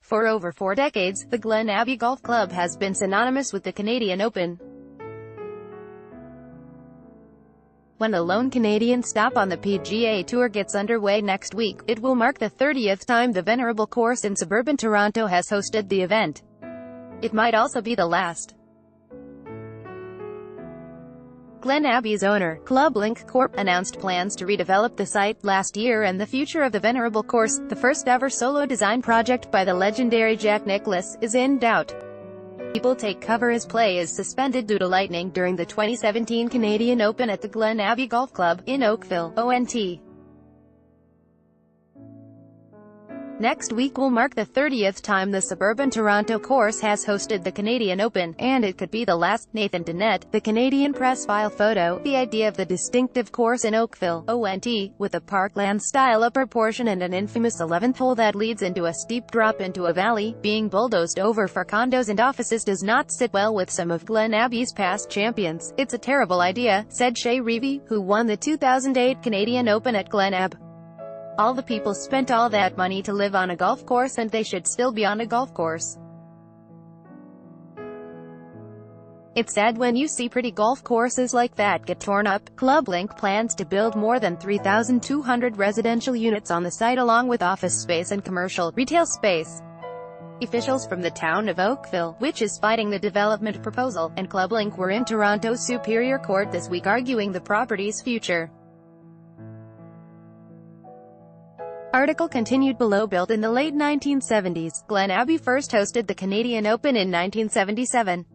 For over 4 decades, the Glen Abbey Golf Club has been synonymous with the Canadian Open. When the lone Canadian stop on the PGA Tour gets underway next week, it will mark the 30th time the venerable course in suburban Toronto has hosted the event. It might also be the last. Glen Abbey's owner, Club Link Corp., announced plans to redevelop the site last year, and the future of the venerable course, the first-ever solo design project by the legendary Jack Nicklaus, is in doubt. People take cover as play is suspended due to lightning during the 2017 Canadian Open at the Glen Abbey Golf Club, in Oakville, ONT. Next week will mark the 30th time the suburban Toronto course has hosted the Canadian Open, and it could be the last. Nathan Dennett, the Canadian Press file photo, the idea of the distinctive course in Oakville, ONT, with a parkland-style upper portion and an infamous 11th hole that leads into a steep drop into a valley, being bulldozed over for condos and offices does not sit well with some of Glen Abbey's past champions. It's a terrible idea, said Shay Reevy, who won the 2008 Canadian Open at Glen Abbey. All the people spent all that money to live on a golf course, and they should still be on a golf course. It's sad when you see pretty golf courses like that get torn up. Club Link plans to build more than 3,200 residential units on the site, along with office space and commercial, retail space. Officials from the town of Oakville, which is fighting the development proposal, and Club Link were in Toronto's Superior Court this week arguing the property's future. Article continued below. Built in the late 1970s, Glen Abbey first hosted the Canadian Open in 1977.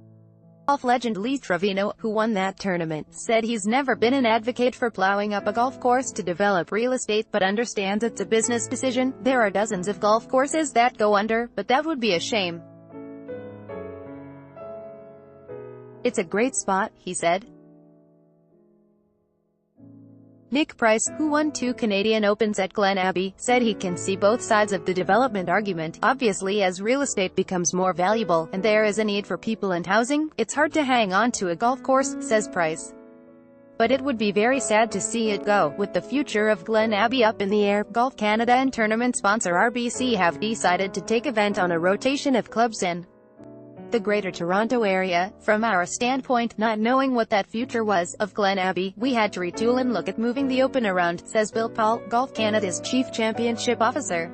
Golf legend Lee Trevino, who won that tournament, said he's never been an advocate for plowing up a golf course to develop real estate, but understands it's a business decision. There are dozens of golf courses that go under, but that would be a shame. It's a great spot, he said. Nick Price, who won 2 Canadian Opens at Glen Abbey, said he can see both sides of the development argument. Obviously, as real estate becomes more valuable, and there is a need for people and housing, it's hard to hang on to a golf course, says Price. But it would be very sad to see it go. With the future of Glen Abbey up in the air, Golf Canada and tournament sponsor RBC have decided to take event on a rotation of clubs in the Greater Toronto Area. From our standpoint, not knowing what that future was of Glen Abbey, we had to retool and look at moving the Open around, says Bill Paul, Golf Canada's Chief Championship Officer.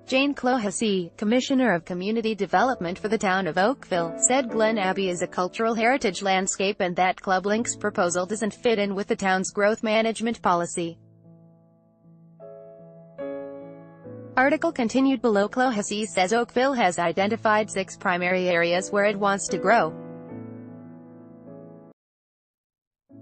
Jane Clohessy, Commissioner of Community Development for the town of Oakville, said Glen Abbey is a cultural heritage landscape and that Club Link's proposal doesn't fit in with the town's growth management policy. Article continued below. Clohessy says Oakville has identified 6 primary areas where it wants to grow.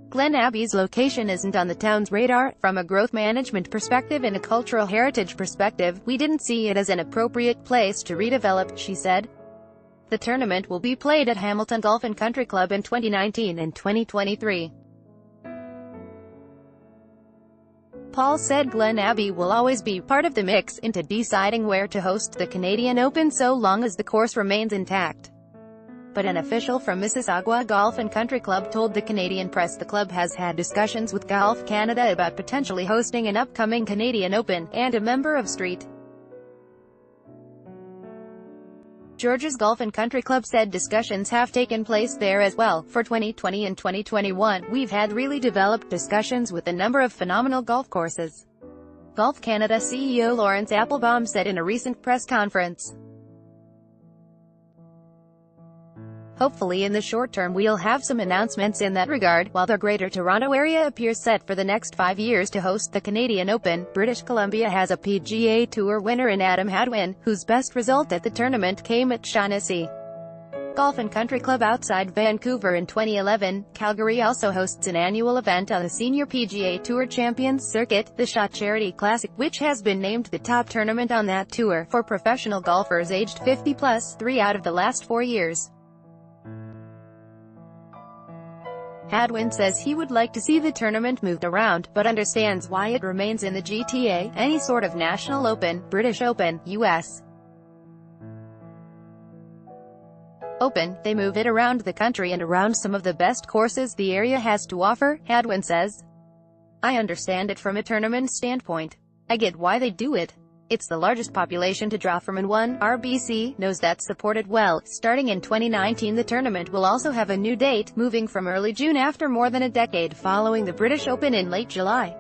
Glen Abbey's location isn't on the town's radar. From a growth management perspective and a cultural heritage perspective, we didn't see it as an appropriate place to redevelop, she said. The tournament will be played at Hamilton Golf and Country Club in 2019 and 2023. Paul said Glen Abbey will always be part of the mix into deciding where to host the Canadian Open so long as the course remains intact. But an official from Mississauga Golf and Country Club told the Canadian Press the club has had discussions with Golf Canada about potentially hosting an upcoming Canadian Open, and a member of St. George's Golf and Country Club said discussions have taken place there as well. For 2020 and 2021, we've had really developed discussions with a number of phenomenal golf courses. Golf Canada CEO Lawrence Applebaum said in a recent press conference. Hopefully in the short term we'll have some announcements in that regard. While the Greater Toronto Area appears set for the next 5 years to host the Canadian Open, British Columbia has a PGA Tour winner in Adam Hadwin, whose best result at the tournament came at Shaughnessy Golf and Country Club outside Vancouver in 2011. Calgary also hosts an annual event on the senior PGA Tour Champions Circuit, the Shaw Charity Classic, which has been named the top tournament on that tour for professional golfers aged 50+, 3 out of the last 4 years. Hadwin says he would like to see the tournament moved around, but understands why it remains in the GTA, any sort of National Open, British Open, US Open, they move it around the country and around some of the best courses the area has to offer, Hadwin says. I understand it from a tournament standpoint. I get why they do it. It's the largest population to draw from, and one RBC knows that supported well. Starting in 2019, the tournament will also have a new date, moving from early June after more than a decade following the British Open in late July.